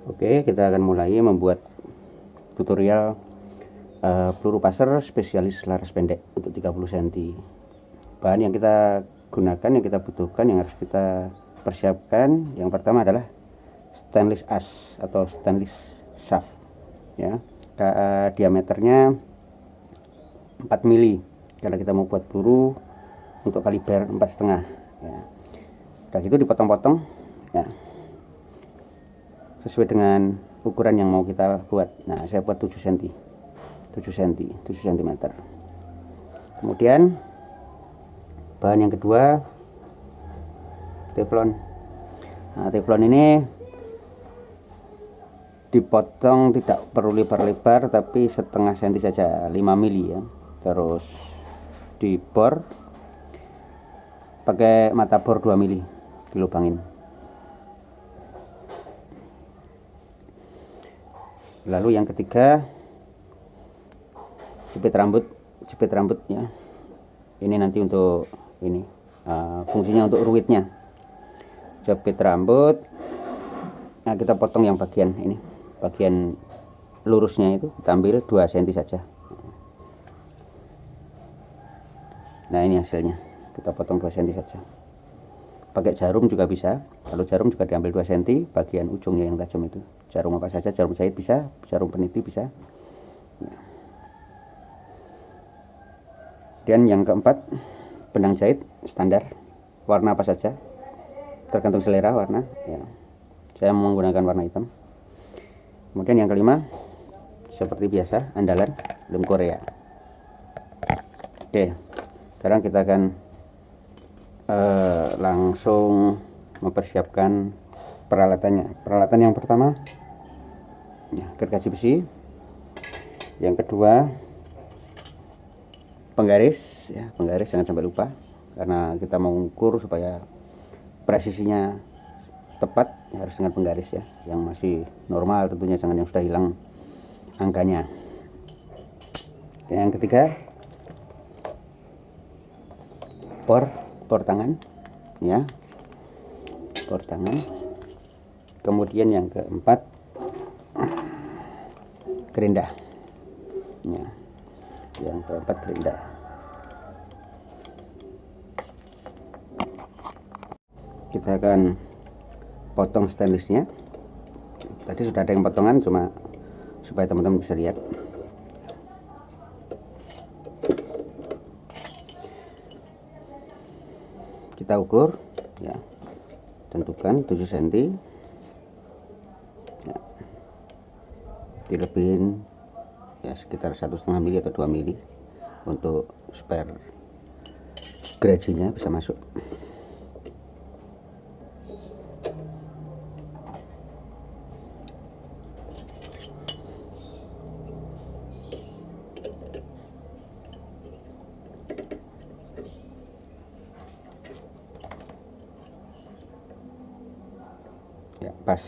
Oke, kita akan mulai membuat tutorial peluru passer spesialis laras pendek untuk 30 cm. Bahan yang kita gunakan, yang kita butuhkan, yang harus kita persiapkan, yang pertama adalah stainless as atau stainless shaft ya. Diameternya 4 mili karena kita mau buat peluru untuk kaliber 4,5 ya. Udah gitu dipotong-potong ya, sesuai dengan ukuran yang mau kita buat. Nah, saya buat 7 cm. Kemudian bahan yang kedua, teflon. Nah, teflon ini dipotong tidak perlu lebar-lebar, tapi setengah senti saja, 5 mili ya. Terus dibor pakai mata bor 2 mili, dilubangin. Lalu yang ketiga, jepit rambut ya. Ini nanti untuk ini fungsinya untuk ruwitnya. Jepit rambut. Nah, kita potong yang bagian ini, bagian lurusnya itu kita ambil 2 cm saja. Nah, ini hasilnya, kita potong 2 cm saja. Pakai jarum juga bisa. Kalau jarum juga diambil 2 cm, bagian ujungnya yang tajam itu. Jarum apa saja, jarum jahit bisa, jarum peniti bisa. Nah. Dan yang keempat, benang jahit standar, warna apa saja, tergantung selera warna ya. Saya menggunakan warna hitam. Kemudian yang kelima, seperti biasa, andalan lem Korea. Oke, sekarang kita akan langsung mempersiapkan peralatannya. Peralatan yang pertama ya, gergaji besi. Yang kedua, penggaris ya, penggaris jangan sampai lupa, karena kita mau mengukur supaya presisinya tepat ya, harus dengan penggaris ya, yang masih normal tentunya, jangan yang sudah hilang angkanya. Yang ketiga, bor tangan ya, bor tangan. Kemudian yang keempat, gerinda ya, yang keempat gerinda. Kita akan potong stainlessnya. Tadi sudah ada yang potongan, cuma supaya teman-teman bisa lihat. Kita ukur ya, tentukan 7 cm ya. Dilebihin ya sekitar 1,5 mili atau 2 mili untuk spare gerajinya bisa masuk. Ya, pas.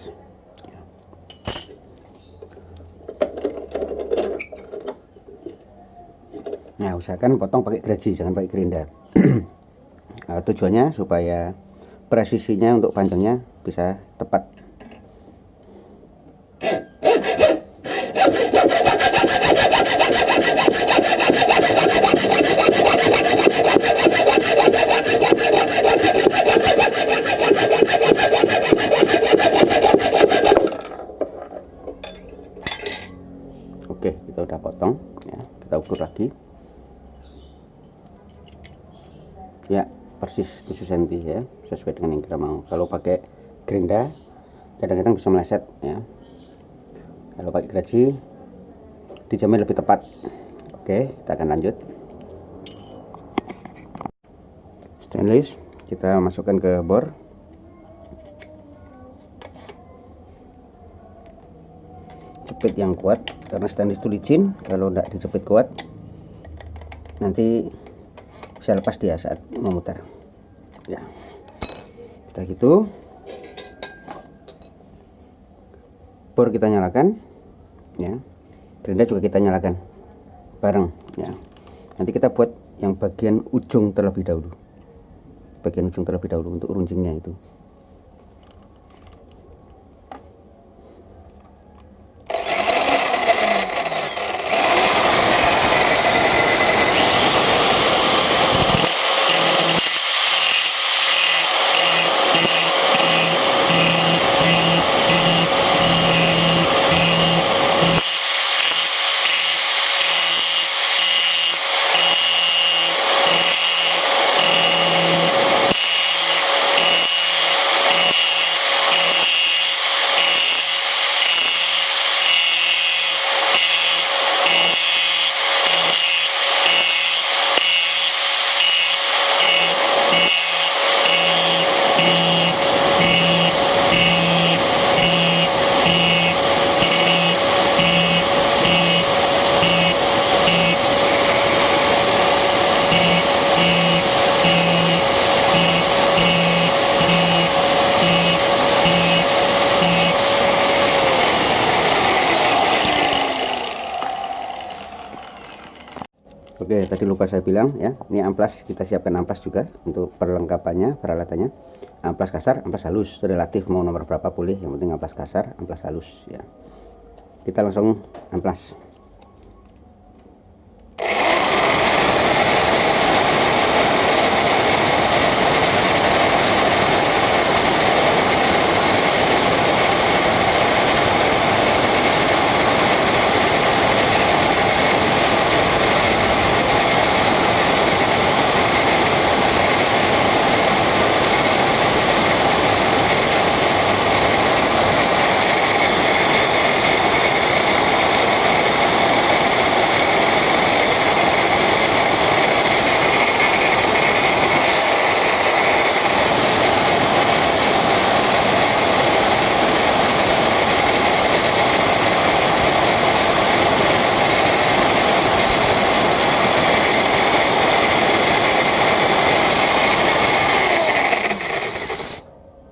Nah, usahakan potong pakai geraji, jangan pakai gerinda. Nah, tujuannya supaya presisinya untuk panjangnya bisa tepat. Oke, kita udah potong ya, kita ukur lagi ya, persis 7 cm ya, sesuai dengan yang kita mau. Kalau pakai gerinda kadang-kadang bisa meleset ya, kalau pakai geraji dijamin lebih tepat. Oke, kita akan lanjut. Stainless kita masukkan ke bor. Jepit yang kuat, karena stainless itu licin. Kalau tidak dijepit kuat nanti bisa lepas dia saat memutar ya. Sudah gitu, bor kita nyalakan ya, gerinda juga kita nyalakan bareng ya. Nanti kita buat yang bagian ujung terlebih dahulu, untuk runcingnya itu. Oke, tadi lupa saya bilang ya, ini amplas, kita siapkan amplas juga untuk perlengkapannya, peralatannya. Amplas kasar, amplas halus, relatif mau nomor berapa boleh, yang penting amplas kasar, amplas halus ya. Kita langsung amplas.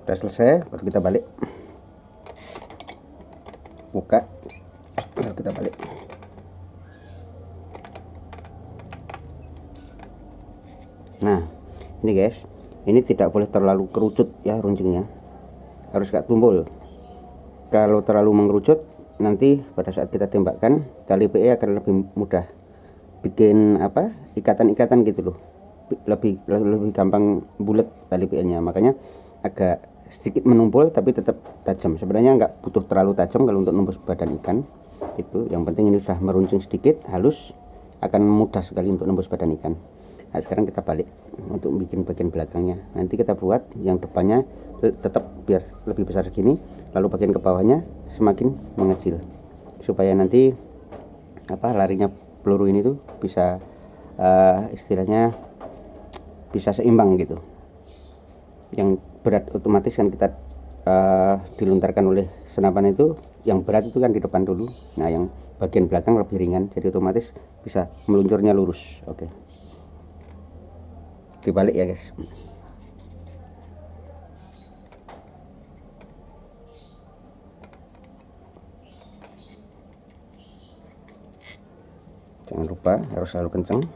Udah selesai, baru kita balik, buka, baru kita balik. Nah ini guys, ini tidak boleh terlalu kerucut ya runcingnya, harus kayak tumpul. Kalau terlalu mengerucut, nanti pada saat kita tembakkan tali PE akan lebih mudah bikin apa, ikatan-ikatan gitu loh, lebih gampang bulat tali PE nya. Makanya agak sedikit menumpul tapi tetap tajam. Sebenarnya nggak butuh terlalu tajam kalau untuk nembus badan ikan itu. Yang penting ini sudah meruncing sedikit halus, akan mudah sekali untuk nembus badan ikan. Nah sekarang kita balik untuk bikin bagian belakangnya. Nanti kita buat yang depannya tetap biar lebih besar segini, lalu bagian ke bawahnya semakin mengecil, supaya nanti apa, larinya peluru ini tuh bisa istilahnya bisa seimbang gitu. Yang berat otomatis kan kita dilontarkan oleh senapan itu, yang berat itu kan di depan dulu. Nah yang bagian belakang lebih ringan, jadi otomatis bisa meluncurnya lurus. Oke, dibalik ya guys. Jangan lupa harus selalu kencang,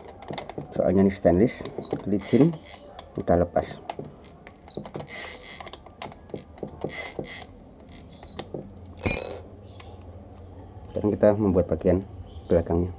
soalnya ini stainless, licin, udah lepas. Sekarang kita membuat bagian belakangnya.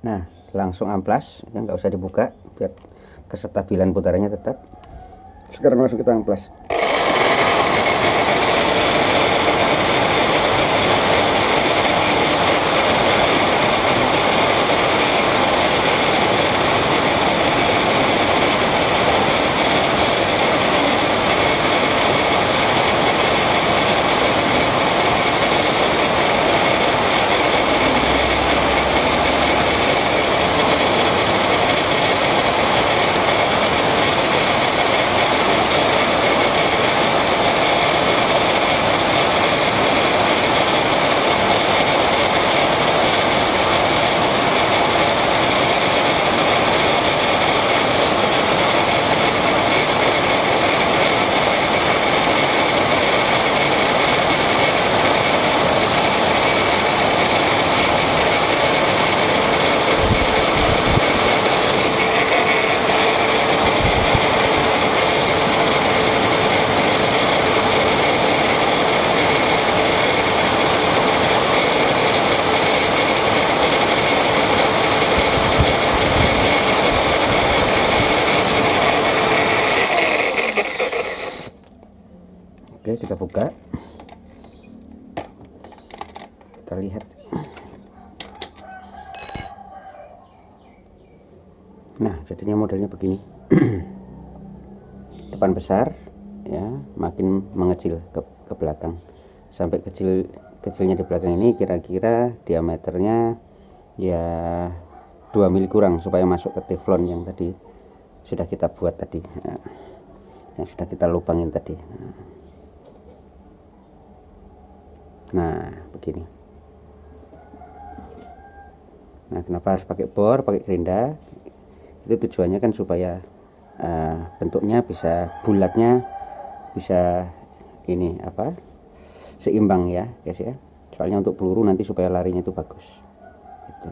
Nah langsung amplas ya, nggak usah dibuka biar kestabilan putarannya tetap. Sekarang langsung kita amplas. Oke, kita buka. kita lihat. Nah, jadinya modelnya begini. Depan besar ya, makin mengecil ke belakang sampai kecilnya di belakang ini kira-kira diameternya ya 2 mili kurang, supaya masuk ke teflon yang tadi sudah kita buat tadi, yang sudah kita lubangin tadi. Nah, begini. Nah, kenapa harus pakai bor, pakai gerinda? Itu tujuannya kan supaya bentuknya bisa, bulatnya bisa ini apa, seimbang ya guys ya. Soalnya untuk peluru nanti supaya larinya itu bagus gitu.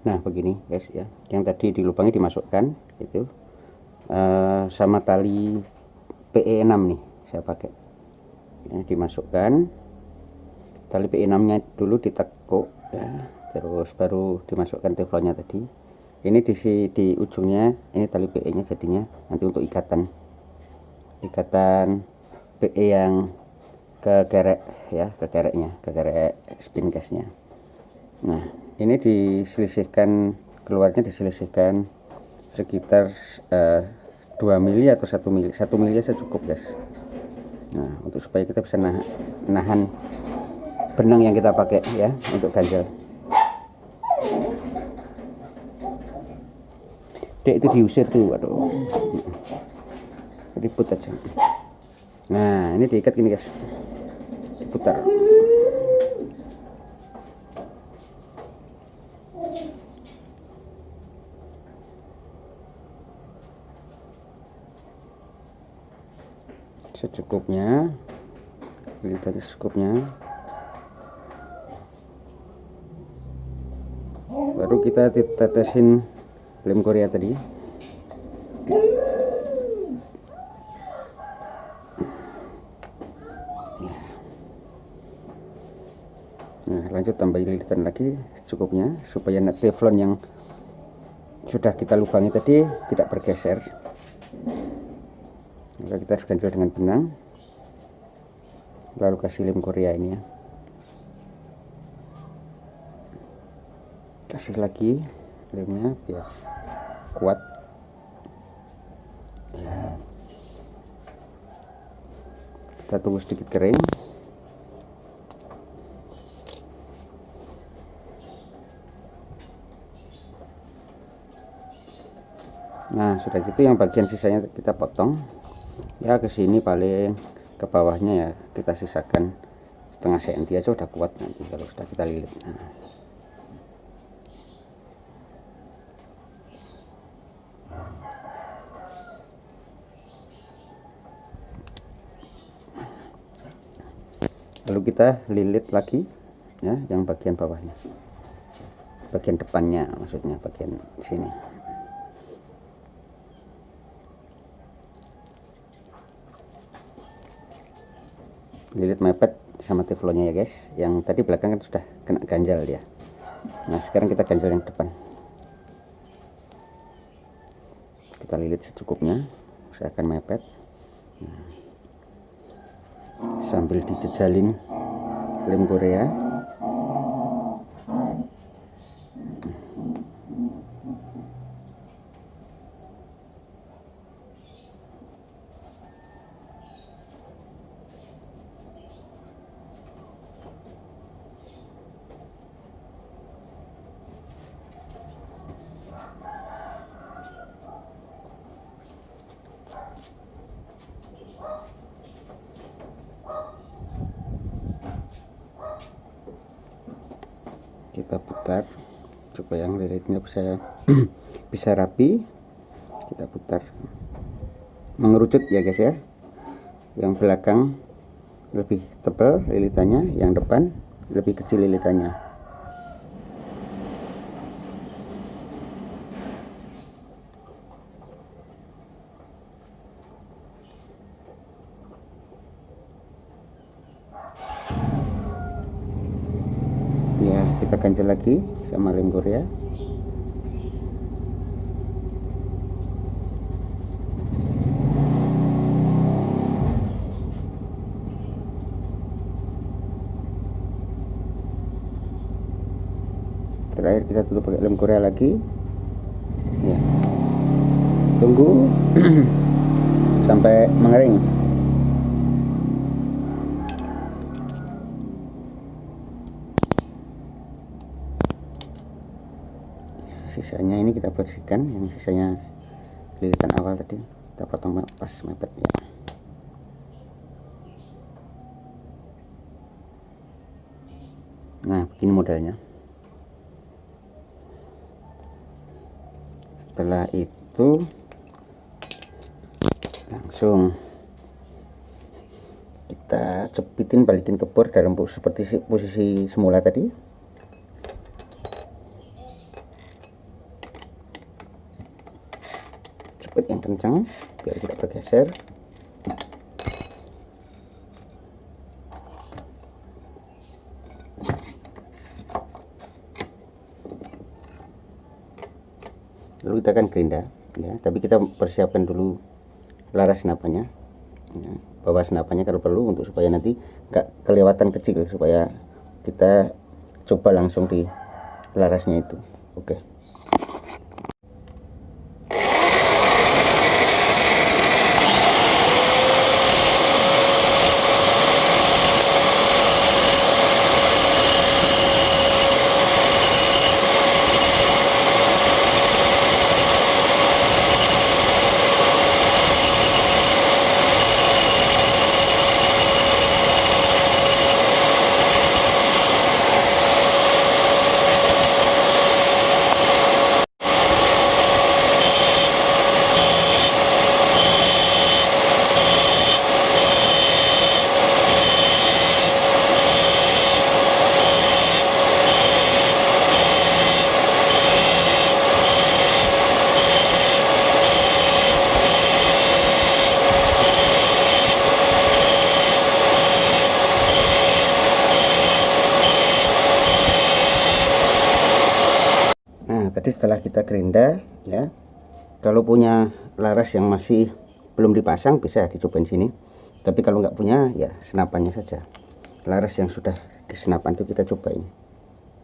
Nah begini guys ya, yang tadi dilubangi dimasukkan itu sama tali PE6 nih saya pakai ya, dimasukkan tali PE6 nya dulu ditekuk ya, terus baru dimasukkan teflonnya tadi. Ini di ujungnya ini tali PE nya, jadinya nanti untuk ikatan PE yang ke kerek ya, ke kerek spin gasnya. Nah ini diselisihkan, keluarnya diselisihkan sekitar 2 mili atau 1 mili. 1 mili saja cukup guys. Nah untuk supaya kita bisa nahan benang yang kita pakai ya untuk ganjal. Dek itu diusir tuh, aduh, ribut aja. Nah ini diikat gini guys, diputar. Secukupnya, ini tadi secukupnya. Baru kita tetesin lem Korea tadi. Nah lanjut tambahin lilitan lagi secukupnya, supaya teflon yang sudah kita lubangi tadi tidak bergeser. Maka kita harus ganjel dengan benang, lalu kasih lem Korea ini ya, kasih lagi lemnya biar kuat ya. Kita tunggu sedikit kering. Nah sudah gitu, yang bagian sisanya kita potong ya, ke sini paling ke bawahnya ya kita sisakan setengah senti aja, udah kuat nanti kalau sudah kita lilit. Nah. Lalu kita lilit lagi ya, yang bagian bawahnya, bagian depannya maksudnya, bagian sini. Lilit mepet sama teflonnya ya guys. Yang tadi belakang kan sudah kena ganjal ya. Nah sekarang kita ganjal yang depan. Kita lilit secukupnya, usahakan mepet. Nah, sambil dijejalin lem Korea. Kita putar supaya yang lilitnya bisa rapi. Kita putar mengerucut ya guys ya, yang belakang lebih tebal lilitannya, yang depan lebih kecil lilitannya. Ya kita ganjel lagi sama lem Korea. Terakhir kita tutup pakai lem Korea lagi ya, tunggu sampai mengering. Sisanya ini kita bersihkan, yang sisanya lilitan awal tadi kita potong pas mepet ya. Nah, begini modelnya. Setelah itu langsung kita cepitin, balikin ke bor dalam seperti posisi semula tadi. Cepet yang kencang biar tidak bergeser. Lalu kita akan gerinda ya, tapi kita persiapkan dulu laras senapannya ya, bawah senapannya kalau perlu, untuk supaya nanti nggak kelewatan kecil, supaya kita coba langsung di larasnya itu. Oke. Tadi setelah kita gerinda ya, kalau punya laras yang masih belum dipasang bisa dicobain sini, tapi kalau nggak punya ya senapannya saja. Laras yang sudah di senapan itu kita cobain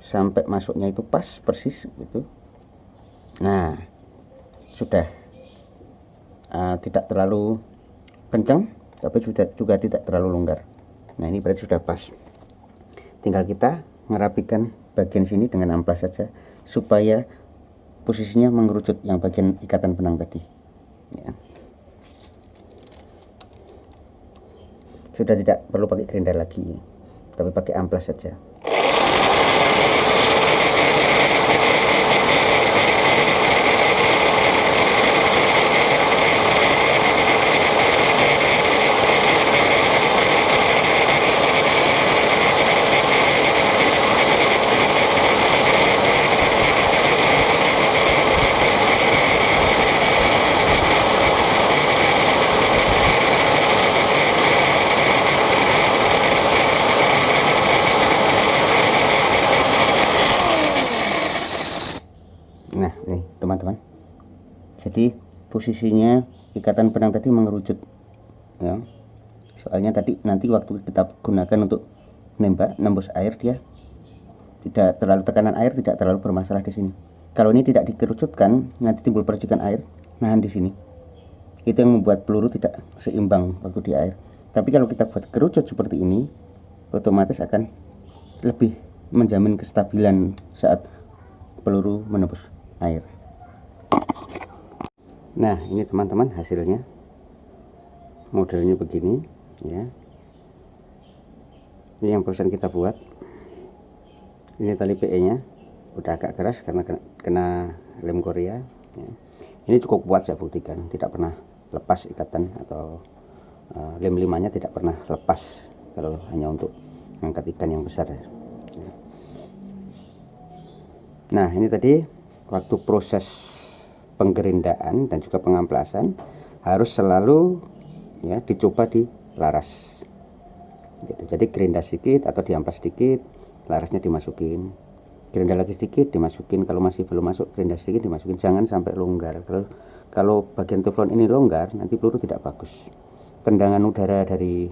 sampai masuknya itu pas persis gitu. Nah sudah tidak terlalu kencang tapi juga tidak terlalu longgar. Nah ini berarti sudah pas. Tinggal kita ngerapikan bagian sini dengan amplas saja supaya posisinya mengerucut yang bagian ikatan benang tadi ya. Sudah tidak perlu pakai grinder lagi, tapi pakai amplas saja. Nah ini teman-teman, jadi posisinya ikatan benang tadi mengerucut ya, soalnya tadi nanti waktu kita gunakan untuk nembus air, dia tidak terlalu, tekanan air tidak terlalu bermasalah di sini. Kalau ini tidak dikerucutkan nanti timbul percikan air nahan di sini, itu yang membuat peluru tidak seimbang waktu di air. Tapi kalau kita buat kerucut seperti ini, otomatis akan lebih menjamin kestabilan saat peluru menembus air. Nah ini teman-teman hasilnya, modelnya begini ya. Ini yang barusan kita buat. Ini tali PE nya udah agak keras karena kena lem Korea ya. Ini cukup kuat, saya buktikan tidak pernah lepas ikatan, atau lem limanya tidak pernah lepas kalau hanya untuk mengangkat ikan yang besar ya. Nah ini tadi waktu proses penggerindaan dan juga pengamplasan harus selalu ya dicoba di laras gitu. Jadi gerinda sedikit atau diamplas sedikit, larasnya dimasukin, gerinda lagi sedikit dimasukin, kalau masih belum masuk gerinda sedikit dimasukin, jangan sampai longgar. Kalau bagian teflon ini longgar nanti peluru tidak bagus, tendangan udara dari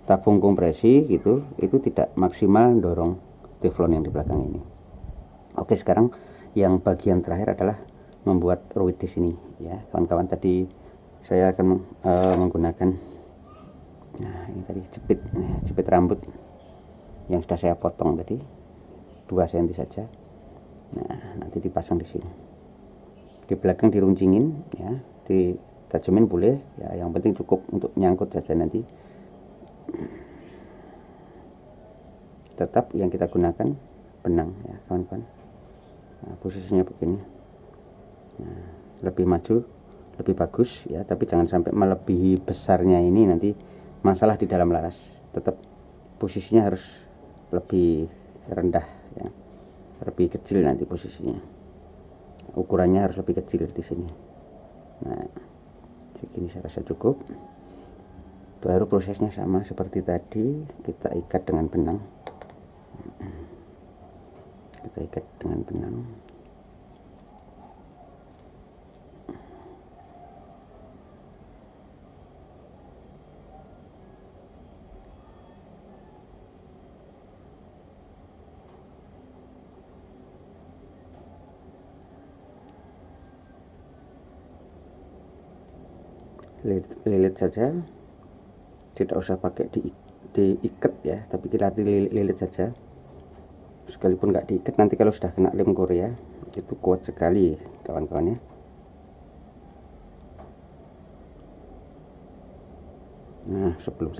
tabung kompresi gitu itu tidak maksimal dorong teflon yang di belakang ini. Oke. Oke, sekarang yang bagian terakhir adalah membuat ruit di sini ya kawan-kawan. Tadi saya akan menggunakan, nah ini tadi jepit rambut yang sudah saya potong tadi 2 cm saja. Nah, nanti dipasang di sini, di belakang diruncingin ya, ditajemin boleh ya, yang penting cukup untuk nyangkut saja nanti. Tetap yang kita gunakan benang ya kawan-kawan. Nah, posisinya begini. Nah, lebih maju lebih bagus ya, tapi jangan sampai melebihi besarnya ini, nanti masalah di dalam laras. Tetap posisinya harus lebih rendah ya, lebih kecil nanti posisinya, ukurannya harus lebih kecil di sini. Nah, segini saya rasa cukup. Baru prosesnya sama seperti tadi, kita ikat dengan benang. Kita ikat dengan benang. Lilit saja, tidak usah pakai diikat ya, tapi kita lilit saja. Sekalipun nggak diikat, nanti kalau sudah kena lem Korea itu kuat sekali kawan-kawan ya. Nah, sebelum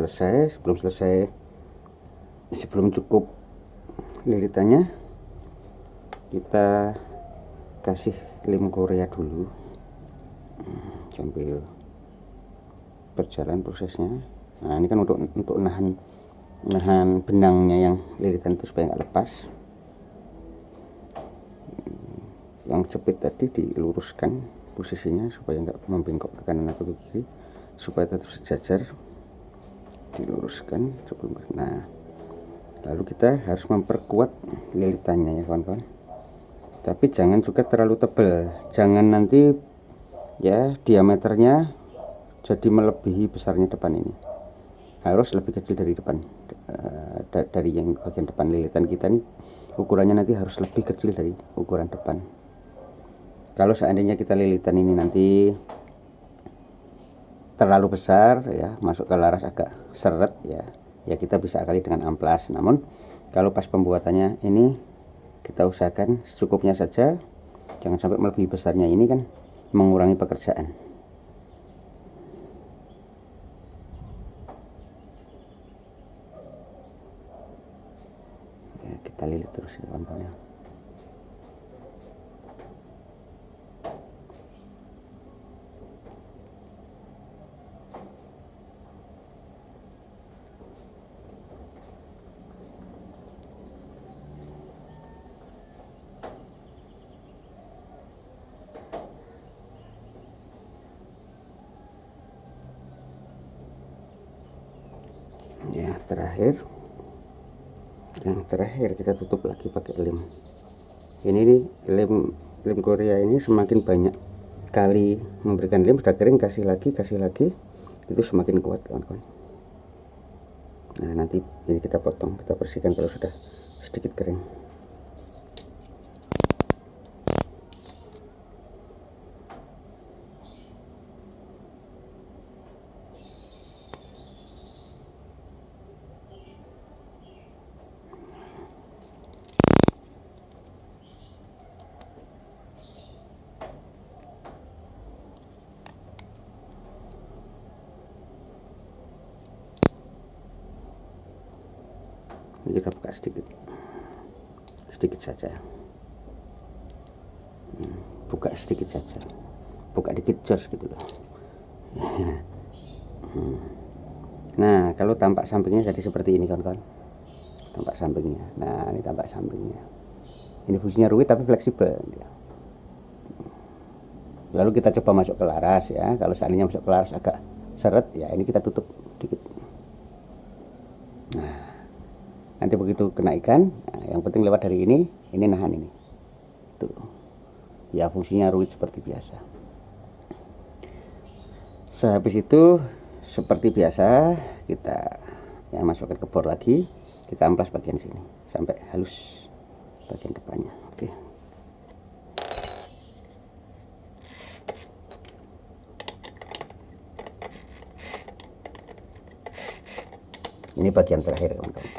cukup lilitannya, kita kasih lem Korea dulu sambil berjalan prosesnya. Nah, ini kan untuk nahan benangnya yang lilitan itu supaya nggak lepas. Yang jepit tadi diluruskan posisinya supaya nggak membengkok ke kanan atau ke kiri, supaya tetap sejajar, diluruskan sebelum. Nah, lalu kita harus memperkuat lilitannya ya kawan-kawan, tapi jangan juga terlalu tebal, jangan nanti ya diameternya jadi melebihi besarnya depan ini. Harus lebih kecil dari depan, dari yang bagian depan lilitan kita nih, ukurannya nanti harus lebih kecil dari ukuran depan. Kalau seandainya kita lilitan ini nanti terlalu besar ya, masuk ke laras agak seret ya, kita bisa akali dengan amplas. Namun kalau pas pembuatannya ini, kita usahakan secukupnya saja, jangan sampai melebihi besarnya, ini kan mengurangi pekerjaan. Ya, kita lilit terus ya kawan-kawan. Ya, yang terakhir kita tutup lagi pakai lem. Ini nih lem Korea ini semakin banyak kali memberikan lem, sudah kering kasih lagi itu semakin kuat kawan-kawan. Nah, nanti ini kita potong, kita bersihkan kalau sudah sedikit kering. Ini kita buka sedikit saja, buka sedikit saja, buka dikit jos gitu loh. Nah, kalau tampak sampingnya jadi seperti ini kawan-kawan, tampak sampingnya. Nah, ini tampak sampingnya, ini fungsinya ruwet tapi fleksibel. Lalu kita coba masuk ke laras ya, kalau seandainya masuk ke laras agak seret ya, ini kita tutup dikit. Nah, nanti begitu kena ikan, nah, yang penting lewat dari ini nahan ini tuh ya, fungsinya ruwet seperti biasa. Sehabis itu seperti biasa kita ya masukkan ke bor lagi, kita amplas bagian sini sampai halus bagian depannya. Oke, Ini bagian terakhir teman-teman.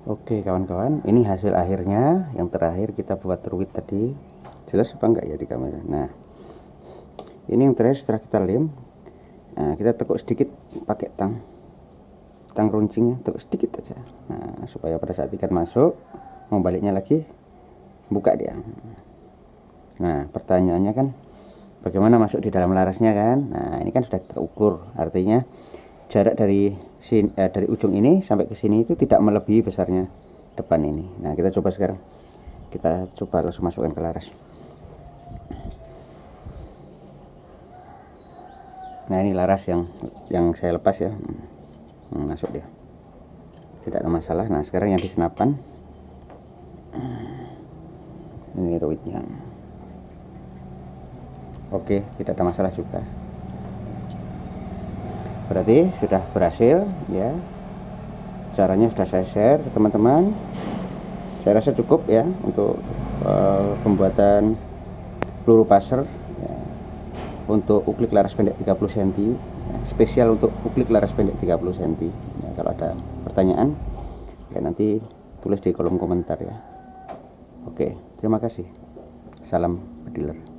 Oke kawan-kawan, ini hasil akhirnya. Yang terakhir kita buat ruwit tadi. Jelas apa enggak ya di kamera? Nah, ini yang terakhir setelah kita lem. Nah, kita tekuk sedikit pakai tang runcingnya, tekuk sedikit aja. Nah, supaya pada saat ikan masuk, mau baliknya lagi, buka dia. Nah, pertanyaannya kan, bagaimana masuk di dalam larasnya kan? Nah, ini kan sudah terukur, artinya jarak dari ujung ini sampai ke sini itu tidak melebihi besarnya depan ini. Nah, kita coba sekarang, kita coba langsung masukkan ke laras. Nah, ini laras yang saya lepas ya. Masuk dia, tidak ada masalah. Nah, sekarang yang di senapan, ini ruwitnya. Oke, tidak ada masalah juga. Berarti sudah berhasil ya. Caranya sudah saya share teman-teman. Saya rasa cukup ya untuk pembuatan peluru passer ya, untuk uklik laras pendek 30 cm ya, spesial untuk uklik laras pendek 30 cm ya. Kalau ada pertanyaan ya nanti tulis di kolom komentar ya. Oke, terima kasih. Salam bediler.